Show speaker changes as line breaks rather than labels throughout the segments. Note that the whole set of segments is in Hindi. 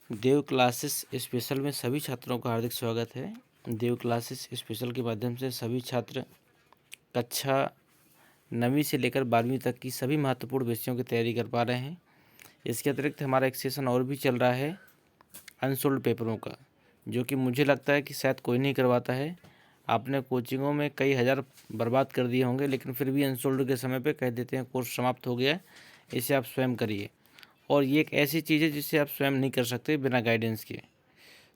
देव क्लासेस स्पेशल में सभी छात्रों का हार्दिक स्वागत है। देव क्लासेस स्पेशल के माध्यम से सभी छात्र कक्षा 9वीं से लेकर 12वीं तक की सभी महत्वपूर्ण विषयों की तैयारी कर पा रहे हैं। इसके अतिरिक्त हमारा एक सेशन और भी चल रहा है अनसोल्ड पेपरों का, जो कि मुझे लगता है कि शायद कोई नहीं करवाता है। आपने कोचिंगों में कई हज़ार बर्बाद कर दिए होंगे, लेकिन फिर भी अनसोल्ड के समय पे कह देते हैं कोर्स समाप्त हो गया है, इसे आप स्वयं करिए। और ये एक ऐसी चीज़ है जिसे आप स्वयं नहीं कर सकते बिना गाइडेंस के।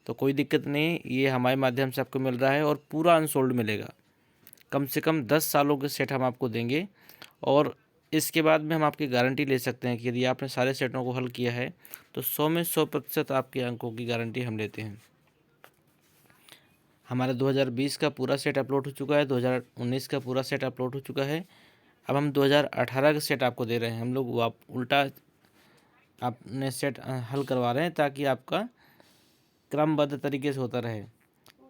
तो कोई दिक्कत नहीं, ये हमारे माध्यम से आपको मिल रहा है और पूरा अनसोल्ड मिलेगा। कम से कम 10 सालों के सेट हम आपको देंगे और इसके बाद में हम आपकी गारंटी ले सकते हैं कि यदि आपने सारे सेटों को हल किया है तो 100 में 100% आपके अंकों की गारंटी हम लेते हैं। हमारा 2020 का पूरा सेट अपलोड हो चुका है, 2019 का पूरा सेट अपलोड हो चुका है। अब हम 2018 का सेट आपको दे रहे हैं। हम लोग आप उल्टा आपने सेट हल करवा रहे हैं ताकि आपका क्रमबद्ध तरीके से होता रहे।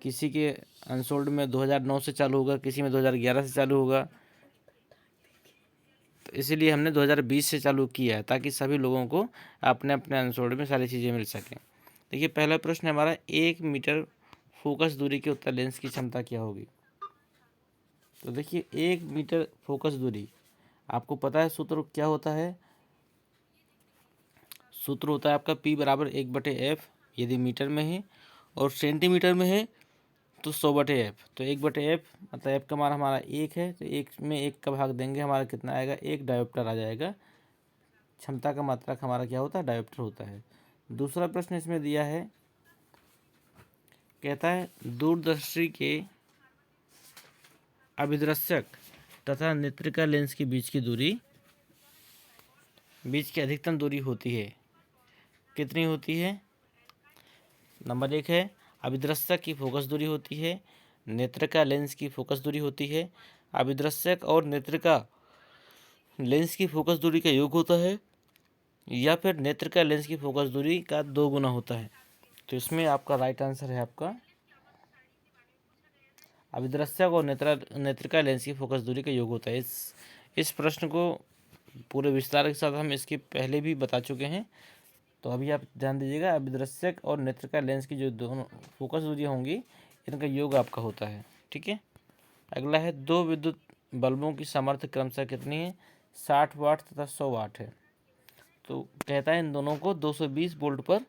किसी के अनसोल्ड में 2009 से चालू होगा, किसी में 2011 से चालू होगा, तो इसीलिए हमने 2020 से चालू किया है ताकि सभी लोगों को अपने अपने अनसोल्ड में सारी चीज़ें मिल सकें। देखिए, पहला प्रश्न हमारा 1 मीटर फोकस दूरी के उत्तर लेंस की क्षमता क्या होगी। तो देखिए, 1 मीटर फोकस दूरी, आपको पता है सूत्र क्या होता है। सूत्र होता है आपका P बराबर 1/F, यदि मीटर में है, और सेंटीमीटर में है तो 100/F। तो 1/F मतलब F का मान हमारा 1 है, तो 1 में 1 का भाग देंगे, हमारा कितना आएगा, 1 डायोप्टर आ जाएगा। क्षमता का मात्रक हमारा क्या होता है, डायोप्टर होता है। दूसरा प्रश्न इसमें दिया है, कहता है दूरदर्शी के अभिदर्शक तथा नेत्रिका लेंस के बीच की अधिकतम दूरी होती है, कितनी होती है। नंबर 1 है अभिदर्शक की फोकस दूरी होती है, नेत्रिका लेंस की फोकस दूरी होती है। अभिदर्शक और नेत्रिका लेंस की फोकस दूरी का योग होता है, या फिर नेत्रिका लेंस की फोकस दूरी का 2 गुना होता है। तो इसमें आपका राइट आंसर है आपका अभिदर्शक और नेत्रिका लेंस की फोकस दूरी का योग होता है। इस प्रश्न को पूरे विस्तार के साथ हम इसके पहले भी बता चुके हैं, तो अभी आप ध्यान दीजिएगा। अभिदर्शक और नेत्रिका लेंस की जो दोनों फोकस दूरियाँ होंगी, इनका योग आपका होता है। ठीक है। अगला है, 2 विद्युत बल्बों की सामर्थ्य क्रमशः कितनी है, 60 वाट तथा 100 वाट है। तो कहता है इन दोनों को 220 वोल्ट पर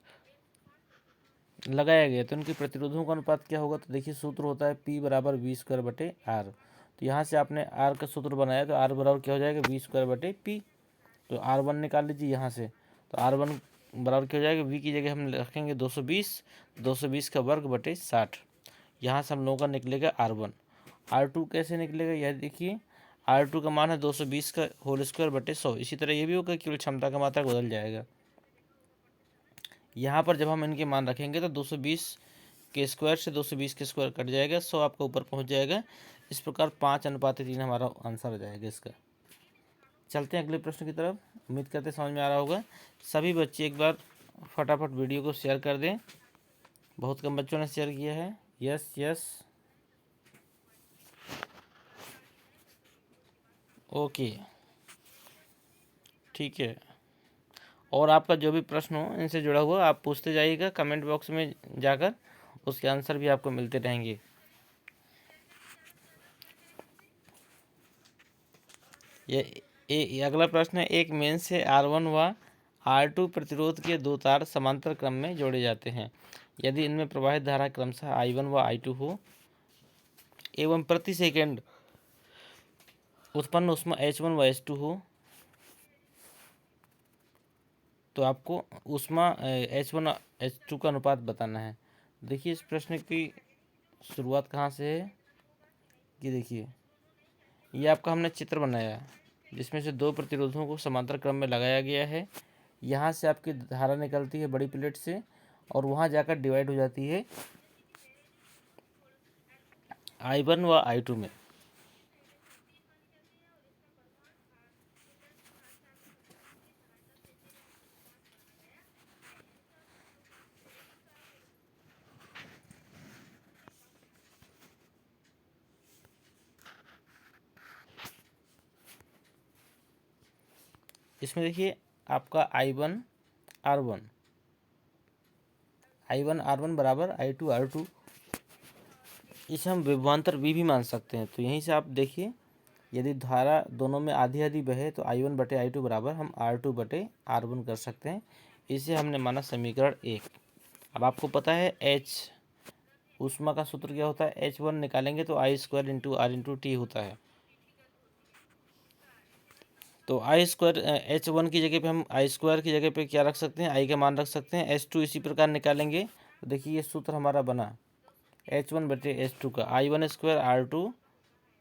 लगाया गया, तो इनके प्रतिरोधों का अनुपात क्या होगा। तो देखिए, सूत्र होता है P बराबर V²/R। तो यहाँ से आपने R का सूत्र बनाया, तो R बराबर क्या हो जाएगा, V²/P। तो R1 निकाल लीजिए यहाँ से, तो R1 बराबर क्या हो जाएगा, V की जगह हम रखेंगे 220 का वर्ग बटे 60। यहाँ से हम लोगों का निकलेगा R1। R2 कैसे निकलेगा, यह देखिए, R2 का मान है 220 का होल स्क्वायर बटे 100। इसी तरह ये भी होगा, केवल क्षमता का मात्रक बदल जाएगा। यहाँ पर जब हम इनके मान रखेंगे तो 220 के स्क्वायर से 220 के स्क्वायर कट जाएगा, 100 आपका ऊपर पहुँच जाएगा। इस प्रकार 5:3 हमारा आंसर हो जाएगा इसका। चलते हैं अगले प्रश्न की तरफ। उम्मीद करते समझ में आ रहा होगा। सभी बच्चे एक बार फटाफट वीडियो को शेयर कर दें। बहुत कम बच्चों ने शेयर किया है। यस यस, ओके, ठीक है। और आपका जो भी प्रश्न हो इनसे जुड़ा हुआ आप पूछते जाइएगा कमेंट बॉक्स में जाकर, उसके आंसर भी आपको मिलते रहेंगे। ये अगला प्रश्न है, एक मेन से R1 व R2 प्रतिरोध के 2 तार समांतर क्रम में जोड़े जाते हैं। यदि इनमें प्रवाहित धारा क्रमशः I1 व I2 हो एवं प्रति सेकंड उत्पन्न ऊष्मा H1 व H2 हो, तो आपको ऊष्मा H1 H2 का अनुपात बताना है। देखिए, इस प्रश्न की शुरुआत कहाँ से है कि देखिए, ये आपका हमने चित्र बनाया जिसमें से 2 प्रतिरोधों को समांतर क्रम में लगाया गया है। यहाँ से आपकी धारा निकलती है बड़ी प्लेट से और वहाँ जाकर डिवाइड हो जाती है I1 व I2 में। इसमें देखिए आपका I1 R1 I1 R1 बराबर I2 R2, इसे हम विभवांतर V भी मान सकते हैं। तो यहीं से आप देखिए, यदि धारा दोनों में आधी आधी बहे तो I1/I2 बराबर हम R2/R1 कर सकते हैं। इसे हमने माना समीकरण 1। अब आपको पता है H ऊष्मा का सूत्र क्या होता है, H1 निकालेंगे तो I² × R × T होता है। तो I² H1 की जगह पे हम I² की जगह पे क्या रख सकते हैं, I का मान रख सकते हैं। H2 इसी प्रकार निकालेंगे तो देखिए ये सूत्र हमारा बना H1/H2 का I1²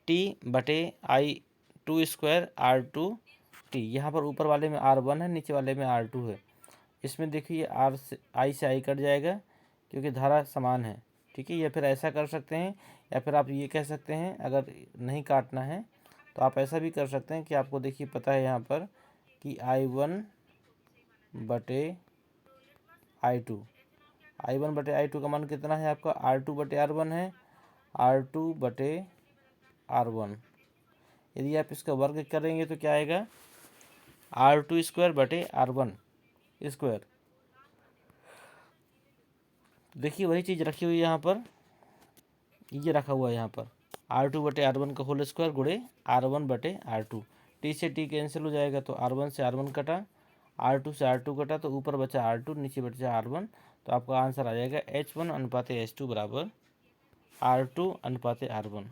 R2T/I2² R2T। यहाँ पर ऊपर वाले में R1 है, नीचे वाले में R2 है। इसमें देखिए R से I कट जाएगा क्योंकि धारा समान है, ठीक है। या फिर ऐसा कर सकते हैं, या फिर आप ये कह सकते हैं, अगर नहीं काटना है तो आप ऐसा भी कर सकते हैं कि आपको देखिए पता है यहाँ पर कि I1/I2 का मान कितना है आपका, R2/R1 है, R2/R1। यदि आप इसका वर्ग करेंगे तो क्या आएगा, R2² देखिए वही चीज़ रखी हुई है यहाँ पर, ये रखा हुआ है यहाँ पर R2/R1 का होल स्क्वायर गुणे R1/R2। T से T कैंसिल हो जाएगा तो R1 से R1 कटा, R2 से R2 कटा तो ऊपर बचा R2, नीचे बचा R1। तो आपका आंसर आ जाएगा H1/H2 बराबर R2/R1।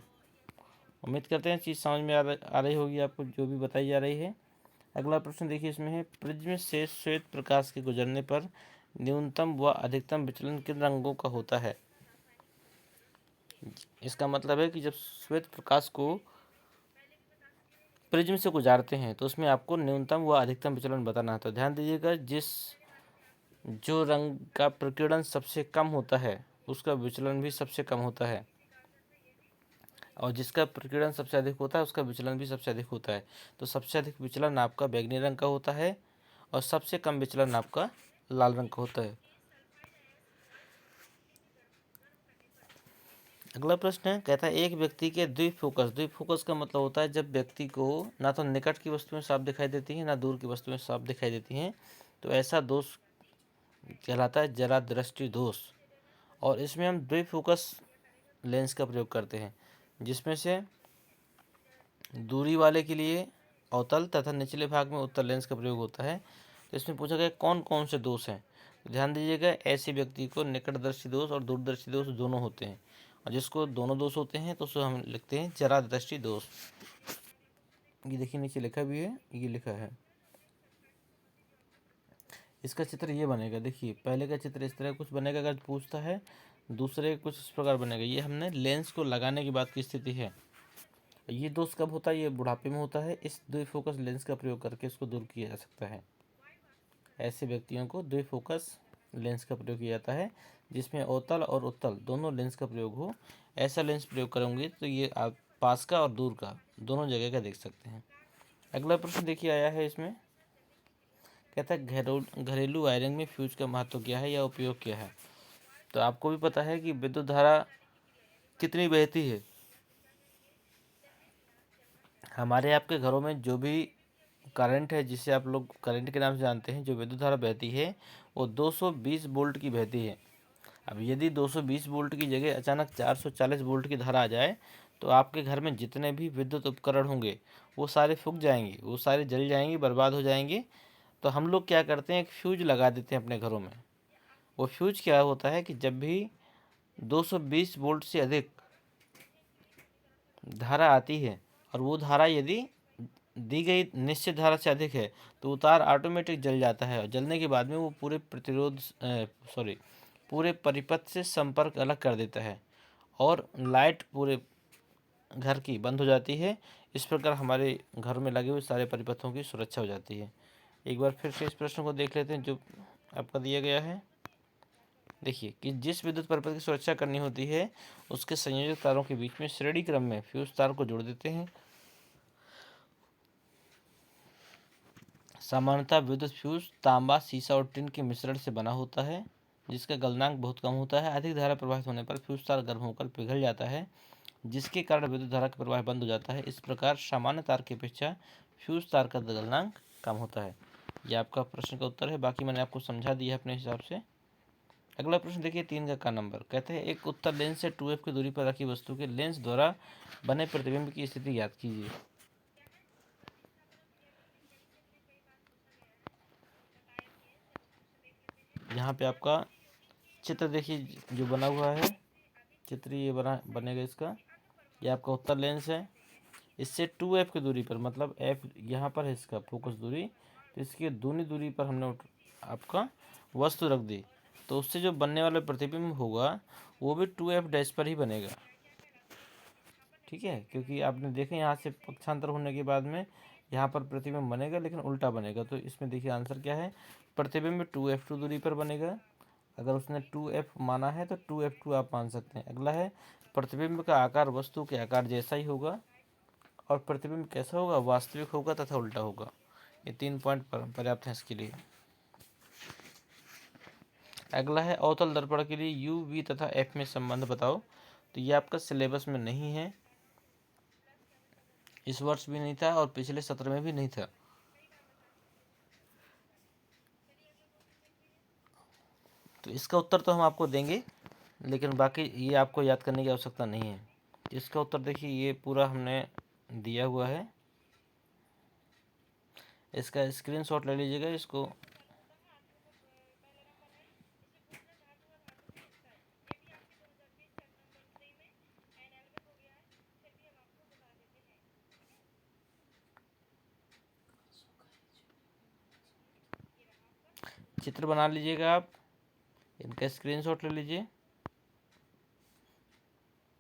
उम्मीद करते हैं चीज़ समझ में आ रही होगी आपको जो भी बताई जा रही है। अगला प्रश्न देखिए, इसमें है प्रिज्म से श्वेत प्रकाश के गुजरने पर न्यूनतम व अधिकतम विचलन किन रंगों का होता है। इसका मतलब है कि जब श्वेत प्रकाश को प्रिज्म से गुजारते हैं तो उसमें आपको न्यूनतम व अधिकतम विचलन बताना है। तो ध्यान दीजिएगा, जो रंग का प्रकीर्णन सबसे कम होता है उसका विचलन भी सबसे कम होता है, और जिसका प्रकीर्णन सबसे अधिक होता है उसका विचलन भी सबसे अधिक होता है। तो सबसे अधिक विचलन आपका बैंगनी रंग का होता है और सबसे कम विचलन आपका लाल रंग का होता है। अगला प्रश्न है, कहता है एक व्यक्ति के द्विफोकस का मतलब होता है जब व्यक्ति को ना तो निकट की वस्तुएं साफ दिखाई देती हैं ना दूर की वस्तुएं साफ दिखाई देती हैं, तो ऐसा दोष कहलाता है जरा दृष्टि दोष। और इसमें हम द्विफोकस लेंस का प्रयोग करते हैं, जिसमें से दूरी वाले के लिए अवतल तथा निचले भाग में उत्तल लेंस का प्रयोग होता है। तो इसमें पूछा गया कौन कौन से दोष हैं। तो ध्यान दीजिएगा, ऐसे व्यक्ति को निकटदर्शी दोष और दूरदर्शी दोष दोनों होते हैं, और जिसको दोनों दोष होते हैं तो उसे हम लिखते हैं जरा दृष्टि दोष। ये देखिए नीचे लिखा भी है, ये लिखा है। इसका चित्र ये बनेगा, देखिए पहले का चित्र इस तरह कुछ बनेगा अगर पूछता है, दूसरे कुछ इस प्रकार बनेगा। ये हमने लेंस को लगाने के बाद की स्थिति है। ये दोष कब होता है, ये बुढ़ापे में होता है। इस द्विफोकस लेंस का प्रयोग करके इसको दूर किया जा सकता है। ऐसे व्यक्तियों को द्विफोकस लेंस का प्रयोग किया जाता है जिसमें अवतल और उत्तल दोनों लेंस का प्रयोग हो। ऐसा लेंस प्रयोग करेंगे तो ये आप पास का और दूर का दोनों जगह का देख सकते हैं। अगला प्रश्न देखिए आया है, इसमें कहता है घरेलू वायरिंग में फ्यूज का महत्व क्या है या उपयोग क्या है। तो आपको भी पता है कि विद्युत धारा कितनी बहती है। हमारे आपके घरों में जो भी करंट है, जिसे आप लोग करंट के नाम से जानते हैं, जो विद्युत धारा बहती है वो 220 वोल्ट की बहती है। अब यदि 220 वोल्ट की जगह अचानक 440 वोल्ट की धारा आ जाए तो आपके घर में जितने भी विद्युत उपकरण होंगे वो सारे फूक जाएंगे, वो सारे जल जाएंगे, बर्बाद हो जाएंगे। तो हम लोग क्या करते हैं, एक फ्यूज लगा देते हैं अपने घरों में। वो फ्यूज क्या होता है कि जब भी 220 वोल्ट से अधिक धारा आती है और वो धारा यदि दी गई निश्चित धारा से अधिक है तो तार ऑटोमेटिक जल जाता है, और जलने के बाद में वो पूरे परिपथ से संपर्क अलग कर देता है और लाइट पूरे घर की बंद हो जाती है। इस प्रकार हमारे घर में लगे हुए सारे परिपथों की सुरक्षा हो जाती है। एक बार फिर से इस प्रश्न को देख लेते हैं जो आपका दिया गया है। देखिए कि जिस विद्युत परिपथ की सुरक्षा करनी होती है उसके संयोजक तारों के बीच में श्रेणी क्रम में फ्यूज तार को जोड़ देते हैं। सामान्यतः विद्युत फ्यूज तांबा, शीशा और टिन के मिश्रण से बना होता है जिसका गलनांक बहुत कम होता है। अधिक धारा प्रवाहित होने पर फ्यूज तार गर्म होकर पिघल जाता है जिसके कारण विद्युत धारा का प्रवाह बंद हो जाता है। इस प्रकार सामान्य तार की अपेक्षा फ्यूज तार का गलनांक कम होता है। यह आपका प्रश्न का उत्तर है। बाकी मैंने आपको समझा दिया है अपने हिसाब से। अगला प्रश्न देखिए 3 का नंबर कहते हैं एक उत्तल लेंस से 2f की दूरी पर रखी वस्तु के लेंस द्वारा बने प्रतिबिंब की स्थिति याद कीजिए। यहाँ पे आपका चित्र देखिए जो बना हुआ है, चित्र ये बनेगा इसका। ये आपका उत्तल लेंस है, इससे 2f की दूरी पर, मतलब f यहाँ पर है इसका फोकस दूरी, तो इसकी दूनी दूरी पर हमने आपका वस्तु रख दी, तो उससे जो बनने वाला प्रतिबिंब होगा वो भी 2f डैश पर ही बनेगा। ठीक है, क्योंकि आपने देखे यहाँ से पक्षांतर होने के बाद में यहाँ पर प्रतिबिंब बनेगा लेकिन उल्टा बनेगा, तो इसमें देखिए आंसर क्या है, प्रतिबिंब 2f2 दूरी पर बनेगा। अगर उसने 2f माना है तो 2f2 आप मान सकते हैं। अगला है प्रतिबिंब का आकार वस्तु के आकार जैसा ही होगा, और प्रतिबिंब कैसा होगा, वास्तविक होगा तथा उल्टा होगा। ये 3 पॉइंट पर्याप्त हैं इसके लिए। अगला है अवतल दर्पण के लिए यू वी तथा एफ में संबंध बताओ। तो ये आपका सिलेबस में नहीं है, इस वर्ष भी नहीं था और पिछले सत्र में भी नहीं था। तो इसका उत्तर तो हम आपको देंगे, लेकिन बाकी ये आपको याद करने की आवश्यकता नहीं है। इसका उत्तर देखिए ये पूरा हमने दिया हुआ है, इसका स्क्रीनशॉट ले लीजिएगा। इसको चित्र बना लीजिएगा आप, इनका स्क्रीनशॉट ले लीजिए,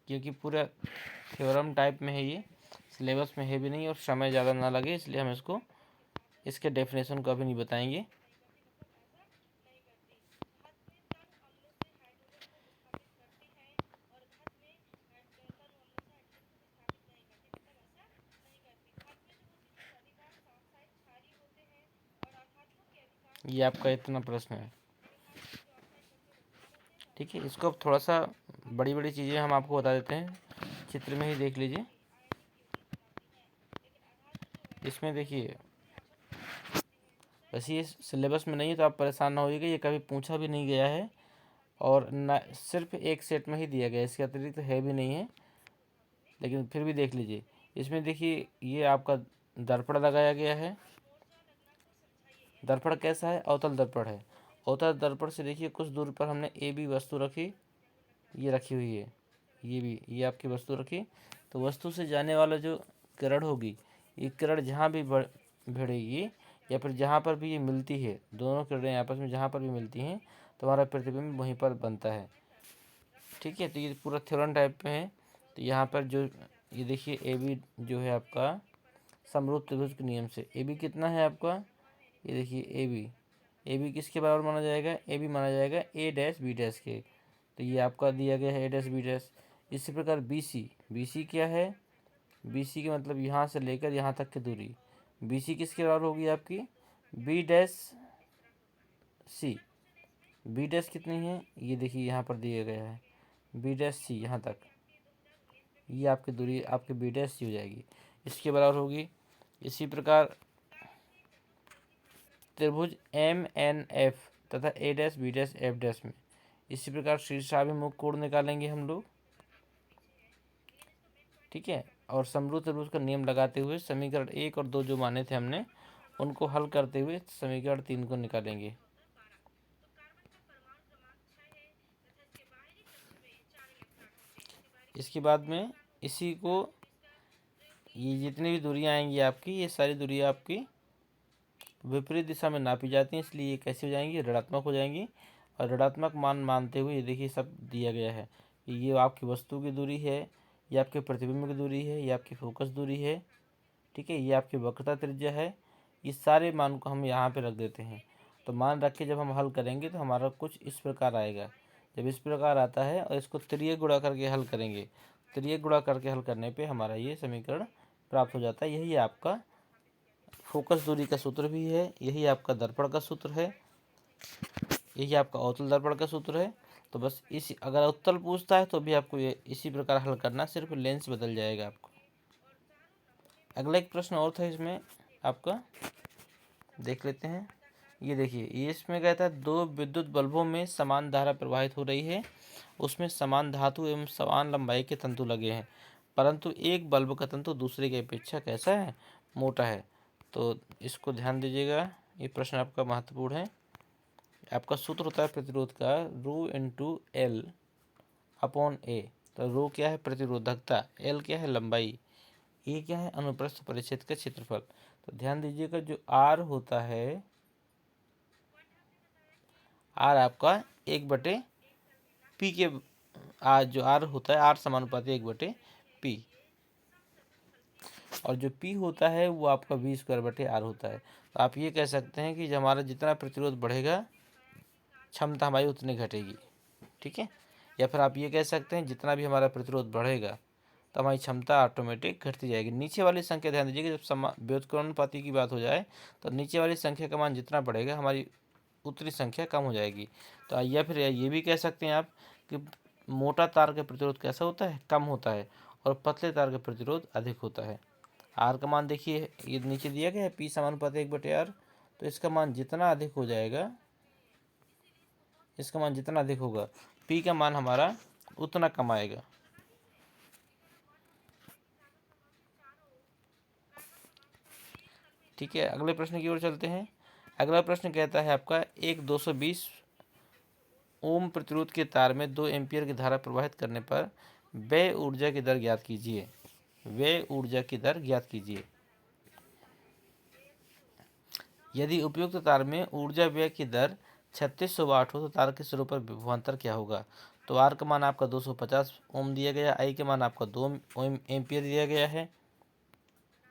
क्योंकि पूरा थ्योरम टाइप में है, ये सिलेबस में है भी नहीं और समय ज़्यादा ना लगे, इसलिए हम इसको इसके डेफिनेशन को अभी नहीं बताएंगे। ये आपका इतना प्रश्न है। ठीक है, इसको अब थोड़ा सा बड़ी बड़ी चीज़ें हम आपको बता देते हैं, चित्र में ही देख लीजिए। इसमें देखिए वैसे ये सिलेबस में नहीं है तो आप परेशान ना होइएगा, ये कभी पूछा भी नहीं गया है और ना सिर्फ एक सेट में ही दिया गया है, इसके अतिरिक्त तो है भी नहीं है, लेकिन फिर भी देख लीजिए। इसमें देखिए ये आपका दर्पण लगाया गया है। दर्पण कैसा है, अवतल दर्पण है। अवतल दर्पण से देखिए कुछ दूर पर हमने ए बी वस्तु रखी, ये रखी हुई है, ये भी ये आपकी वस्तु रखी। तो वस्तु से जाने वाला जो किरण होगी, ये किरण जहाँ भी भिड़ेगी या फिर जहाँ पर भी ये मिलती है, दोनों किरणें आपस में जहाँ पर भी मिलती हैं तो हमारा प्रतिबिंब वहीं पर बनता है। ठीक है, तो ये पूरा थ्योरम टाइप में है। तो यहाँ पर जो ये देखिए ए बी जो है आपका समरूप त्रिभुज के नियम से ए बी कितना है आपका, ये देखिए ए बी किसके बराबर माना जाएगा, ए बी माना जाएगा ए डैश बी डैश के। तो ये आपका दिया गया है ए डैश बी डैश। इसी प्रकार बी सी क्या है, बी सी के मतलब यहाँ से लेकर यहाँ तक की दूरी, बी सी किसके बराबर होगी आपकी, B dash C. B dash कितनी है, ये देखिए यहाँ पर दिया गया है बी डैश सी, यहाँ तक ये आपकी दूरी आपकी बी डैश सी हो जाएगी, इसके बराबर होगी। इसी प्रकार त्रिभुज एम एन एफ तथा A dash B dash F dash में इसी प्रकार शीर्षाभिमुख कोण निकालेंगे हम लोग। ठीक है, और समरूप त्रिभुज का नियम लगाते हुए समीकरण 1 और 2 जो माने थे हमने उनको हल करते हुए समीकरण 3 को निकालेंगे। इसके बाद में इसी को ये जितनी भी दूरियां आएंगी आपकी, ये सारी दूरियां आपकी विपरीत दिशा में नापी जाती हैं, इसलिए ये कैसे हो जाएंगी, ऋणात्मक हो जाएंगी। और ऋणात्मक मान मानते हुए ये देखिए सब दिया गया है कि ये आपकी वस्तु की दूरी है, ये आपके प्रतिबिंब की दूरी है, ये आपकी फोकस दूरी है। ठीक है, ये आपकी वक्रता त्रिज्या है। ये सारे मान को हम यहाँ पे रख देते हैं, तो मान रख के जब हम हल करेंगे तो हमारा कुछ इस प्रकार आएगा। जब इस प्रकार आता है और इसको त्रिय गुणा करके हल करेंगे, त्रिय गुणा करके हल करने पे हमारा ये समीकरण प्राप्त हो जाता है। यही आपका फोकस दूरी का सूत्र भी है, यही आपका दर्पण का सूत्र है, यही आपका अवतल दर्पण का सूत्र है। तो बस इसी अगर उत्तल पूछता है तो भी आपको ये इसी प्रकार हल करना, सिर्फ लेंस बदल जाएगा आपको। अगला एक प्रश्न और था इसमें आपका, देख लेते हैं। ये देखिए, ये इसमें कहता है दो विद्युत बल्बों में समान धारा प्रवाहित हो रही है, उसमें समान धातु एवं समान लंबाई के तंतु लगे हैं, परंतु एक बल्ब का तंतु दूसरे की अपेक्षा कैसा है, मोटा है। तो इसको ध्यान दीजिएगा, ये प्रश्न आपका महत्वपूर्ण है। आपका सूत्र होता है प्रतिरोध का रू इंटू एल अपॉन ए। तो रो क्या है प्रतिरोधकता, एल क्या है लंबाई, ए क्या है अनुप्रस्थ परिच्छेद का क्षेत्रफल। तो ध्यान दीजिएगा जो आर होता है, आर आपका 1/पी के, आर जो आर होता है आर समानुपाती 1/पी, और जो पी होता है वो आपका V² होता है। तो आप ये कह सकते हैं कि जब हमारा जितना प्रतिरोध बढ़ेगा क्षमता हमारी उतनी घटेगी, ठीक है। या फिर आप ये कह सकते हैं जितना भी हमारा प्रतिरोध बढ़ेगा तो हमारी क्षमता ऑटोमेटिक घटती जाएगी। नीचे वाली संख्या ध्यान दीजिएगा, जब व्युत्क्रमानुपाती की बात हो जाए तो नीचे वाली संख्या का मान जितना बढ़ेगा हमारी उतनी संख्या कम हो जाएगी। तो या फिर ये भी कह सकते हैं आप कि मोटा तार का प्रतिरोध कैसा होता है, कम होता है, और पतले तार का प्रतिरोध अधिक होता है। आर का मान देखिए, ये नीचे दिया गया है पी समानुपाती 1/r। तो इसका मान जितना अधिक हो जाएगा, इसका मान जितना अधिक होगा पी का मान हमारा उतना कम आएगा। ठीक है, अगले प्रश्न की ओर चलते हैं। अगला प्रश्न कहता है आपका एक 220 ओम प्रतिरोध के तार में 2 एम्पीयर की धारा प्रवाहित करने पर व्यय ऊर्जा की दर ज्ञात कीजिए। व्यय ऊर्जा की दर ज्ञात कीजिए। यदि उपयुक्त तार में ऊर्जा व्यय की दर 3600 वाट हो तो तार के सिरों पर विभवांतर क्या होगा। तो आर का मान आपका 250 ओम दिया गया, आई का मान आपका 2 एम्पियर दिया गया है।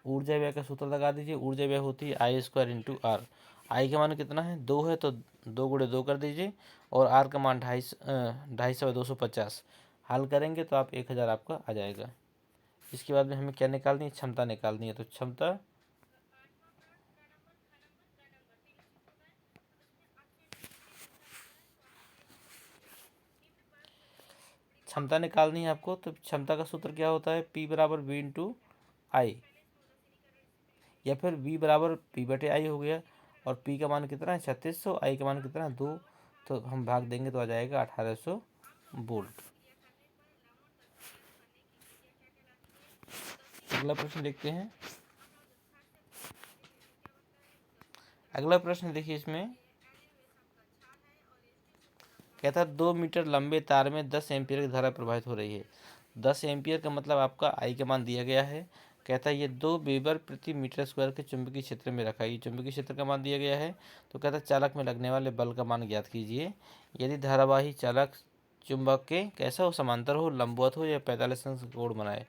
ऊर्जा व्यय का सूत्र लगा दीजिए, ऊर्जा व्यय होती है I² इंटू आर। आई का मान कितना है 2 है, तो 2 × 2 कर दीजिए, और आर का मान 250 हल करेंगे तो आप 1000 आपका आ जाएगा। इसके बाद में हमें क्या निकालनी है, क्षमता निकालनी है। तो क्षमता निकालनी है आपको। तो क्षमता का सूत्र क्या होता है, P = V इंटू आई, या फिर V = P/I हो गया। और P का मान कितना है 3600, आई का मान कितना है 2, तो हम भाग देंगे तो आ जाएगा 1800 वोल्ट। अगला प्रश्न देखते हैं। अगला प्रश्न देखिए, इसमें कहता है 2 मीटर लंबे तार में 10 एम्पीयर की धारा प्रवाहित हो रही है। 10 एम्पीयर का मतलब आपका आई का मान दिया गया है। कहता है ये 2 वेबर प्रति मीटर स्क्वायर के चुंबकीय क्षेत्र में रखा है। ये चुंबकीय क्षेत्र का मान दिया गया है। तो कहता है चालक में लगने वाले बल का मान ज्ञात कीजिए। यदि धारावाही चालक चुंबक के कैसा हो, समांतर हो, लंबवत हो, या 45 अंश का कोण बनाए।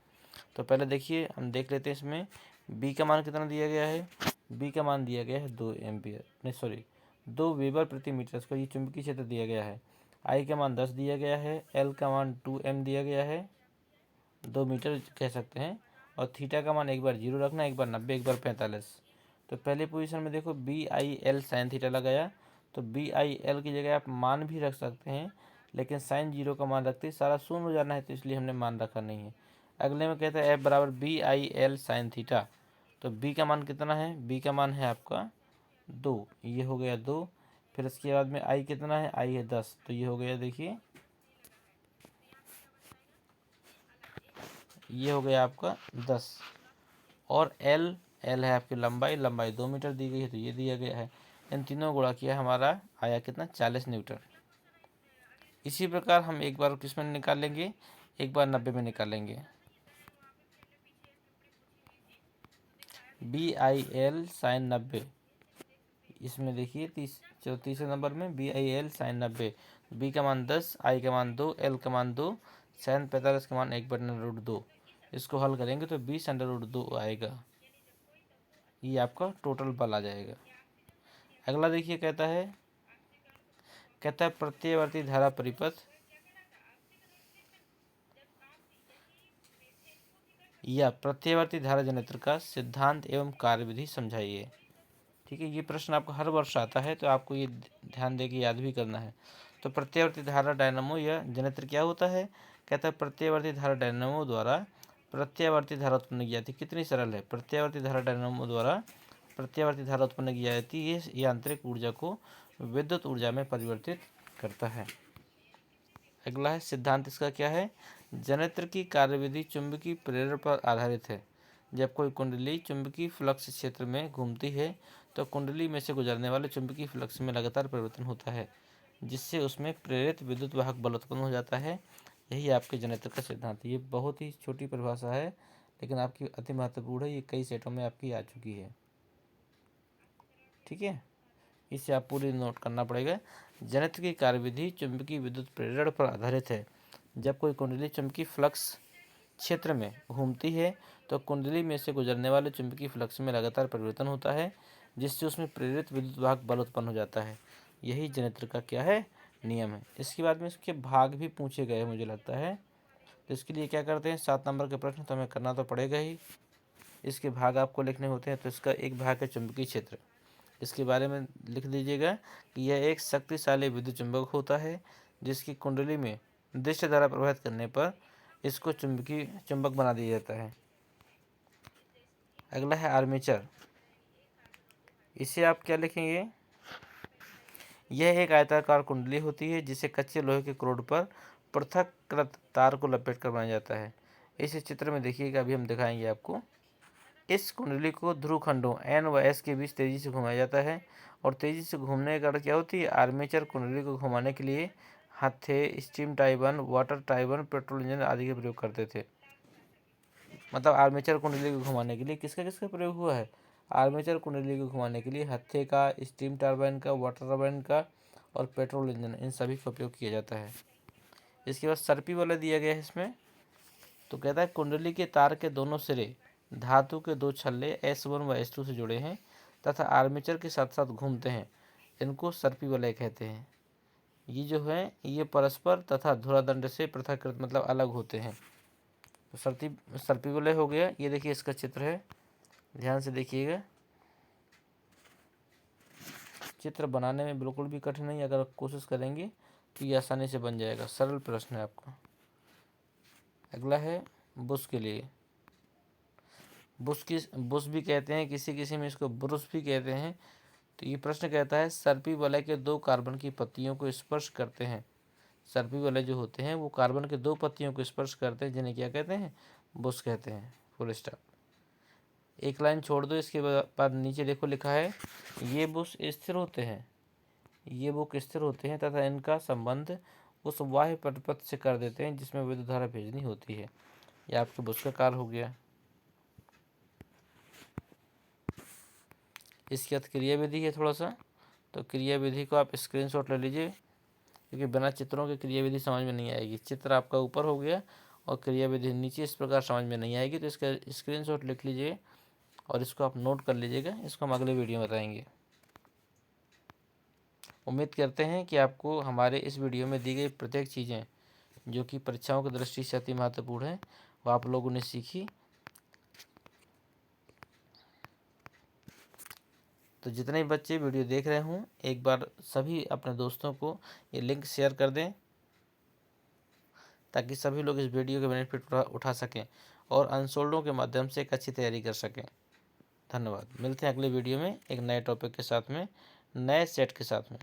तो पहले देखिए, हम देख लेते हैं इसमें बी का मान कितना दिया गया है। बी का मान दिया गया है 2 एम्पियर, नहीं सॉरी 2 वेबर प्रति मीटर स्क्वायर, ये चुंबकीय क्षेत्र दिया गया है। आई का मान 10 दिया गया है, एल का मान 2m दिया गया है, 2 मीटर कह सकते हैं, और थीटा का मान एक बार 0 रखना, एक बार 90, एक बार 45। तो पहले पोजीशन में देखो BIL sin थीटा लगाया, तो BIL की जगह आप मान भी रख सकते हैं, लेकिन sin 0 का मान रखते सारा शून्य हो जाना है, तो इसलिए हमने मान रखा नहीं है। अगले में कहता है F = BIL sin थीटा। तो B का मान कितना है, B का मान है आपका 2, ये हो गया 2। फिर इसके बाद में I कितना है, I है 10, तो ये हो गया देखिए, ये हो गया आपका 10। और L है आपकी लंबाई, 2 मीटर दी गई है, तो ये दिया गया है। इन तीनों गुणा किया, हमारा आया कितना 40 न्यूटन। इसी प्रकार हम एक बार किस में निकालेंगे, एक बार 90 में निकालेंगे। BIL sin 90, इसमें देखिए तीसरे नंबर में BIL sin 90। B का मान 10, I का मान 2, L का मान 2, sin 45 का मान 1/√2। इसको हल करेंगे तो 20√2 आएगा। ये आपका टोटल बल आ जाएगा। अगला देखिए, कहता है प्रत्यावर्ती धारा परिपथ या प्रत्यावर्ती धारा जनरेटर का सिद्धांत एवं कार्यविधि समझाइए। ठीक है, ये प्रश्न आपको हर वर्ष आता है, तो आपको ये ध्यान दे के याद भी करना है। तो प्रत्यावर्ती धारा डायनामो या जनरेटर क्या होता है। कहता है प्रत्यावर्ती धारा डायनामो द्वारा प्रत्यावर्ती धारा उत्पन्न की जाती है। कितनी सरल है, प्रत्यावर्ती धारा डायनामो द्वारा प्रत्यावर्ती धारा उत्पन्न की जाती है। ये आंतरिक ऊर्जा को विद्युत ऊर्जा में परिवर्तित करता है। अगला है सिद्धांत, इसका क्या है? जनयंत्र की कार्यविधि चुंबकीय प्रेरण पर आधारित है। जब कोई कुंडली चुंबकीय फ्लक्स क्षेत्र में घूमती है तो कुंडली में से गुजरने वाले चुंबकीय फ्लक्स में लगातार परिवर्तन होता है, जिससे उसमें प्रेरित विद्युत वाहक बल उत्पन्न हो जाता है। यही आपके जनयंत्र का सिद्धांत है। ये बहुत ही छोटी परिभाषा है, लेकिन आपकी अति महत्वपूर्ण है। ये कई सेटों में आपकी आ चुकी है। ठीक है, इसे आप पूरी नोट करना पड़ेगा। जनयंत्र की कार्यविधि चुंबकीय विद्युत प्रेरण पर आधारित है। जब कोई कुंडली चुंबकीय फ्लक्स क्षेत्र में घूमती है तो कुंडली में से गुजरने वाले चुंबकीय फ्लक्स में लगातार परिवर्तन होता है, जिससे उसमें प्रेरित विद्युत वाहक बल उत्पन्न हो जाता है। यही जनयंत्र का क्या है? नियम है। इसके बाद में इसके भाग भी पूछे गए मुझे लगता है, तो इसके लिए क्या करते हैं, 7 नंबर के प्रश्न तो हमें करना तो पड़ेगा ही। इसके भाग आपको लिखने होते हैं। तो इसका एक भाग है चुंबकीय क्षेत्र। इसके बारे में लिख दीजिएगा कि यह एक शक्तिशाली विद्युत चुंबक होता है, जिसकी कुंडली में दृश्य धारा प्रवाहित करने पर इसको चुंबकीय चुंबक बना दिया जाता है। अगला है आर्मेचर। इसे आप क्या लिखेंगे? यह एक आयताकार कुंडली होती है जिसे कच्चे लोहे के क्रोड पर पृथककृत तार को लपेट कर बनाया जाता है। इस चित्र में देखिएगा, अभी हम दिखाएंगे आपको। इस कुंडली को ध्रुव खंडों N व S के बीच तेजी से घुमाया जाता है, और तेजी से घूमने का अर्थ क्या होती है? आर्मेचर कुंडली को घुमाने के लिए हत्थे, स्टीम टाइबन, वाटर टाइबन, पेट्रोल इंजन आदि का प्रयोग करते थे। मतलब आर्मेचर कुंडली को घुमाने के लिए किसका किसका प्रयोग हुआ है? आर्मेचर कुंडली को घुमाने के लिए हत्थे का, स्टीम टर्बाइन का, वाटर टर्बाइन का और पेट्रोल इंजन, इन सभी का उपयोग किया जाता है। इसके बाद सर्पी वाला दिया गया है इसमें। तो कहता है कुंडली के तार के दोनों सिरे धातु के दो छल्ले S1 व S2 से जुड़े हैं तथा आर्मेचर के साथ साथ घूमते हैं। इनको सर्पी वलय कहते हैं। ये जो है ये परस्पर तथा धुरादंड से पृथककृत मतलब अलग होते हैं। तो सर्पी वलय हो गया। ये देखिए इसका चित्र है, ध्यान से देखिएगा। चित्र बनाने में बिल्कुल भी कठिन नहीं, अगर आप कोशिश करेंगे तो ये आसानी से बन जाएगा। सरल प्रश्न है आपका। अगला है बुश के लिए। बुश भी कहते हैं, किसी किसी में इसको ब्रुश भी कहते हैं। तो ये प्रश्न कहता है सर्पी वलय के दो कार्बन की पत्तियों को स्पर्श करते हैं। सर्पी वलय जो होते हैं वो कार्बन के दो पत्तियों को स्पर्श करते हैं, जिन्हें क्या कहते हैं? बुश कहते हैं। Full stop. एक लाइन छोड़ दो, इसके बाद नीचे देखो लिखा है ये बुश स्थिर होते हैं, ये बुक स्थिर होते हैं तथा इनका संबंध उस बाह्य परिपथ से कर देते हैं जिसमें विद्युत धारा भेजनी होती है। यह आपके बुश का कार्य हो गया। इसके बाद क्रिया विधि है थोड़ा सा, तो क्रिया विधि को आप स्क्रीनशॉट ले लीजिए, क्योंकि बिना चित्रों के क्रिया विधि समझ में नहीं आएगी। चित्र आपका ऊपर हो गया और क्रिया विधि नीचे, इस प्रकार समझ में नहीं आएगी। तो इसका स्क्रीनशॉट लिख लीजिए और इसको आप नोट कर लीजिएगा। इसको हम अगले वीडियो में बताएंगे। उम्मीद करते हैं कि आपको हमारे इस वीडियो में दी गई प्रत्येक चीज़ें जो कि परीक्षाओं की दृष्टि से अति महत्वपूर्ण है वो आप लोगों ने सीखी। तो जितने बच्चे वीडियो देख रहे हों, एक बार सभी अपने दोस्तों को ये लिंक शेयर कर दें, ताकि सभी लोग इस वीडियो के बेनिफिट उठा सकें और अनसोल्डों के माध्यम से एक अच्छी तैयारी कर सकें। धन्यवाद। मिलते हैं अगले वीडियो में एक नए टॉपिक के साथ में, नए सेट के साथ में।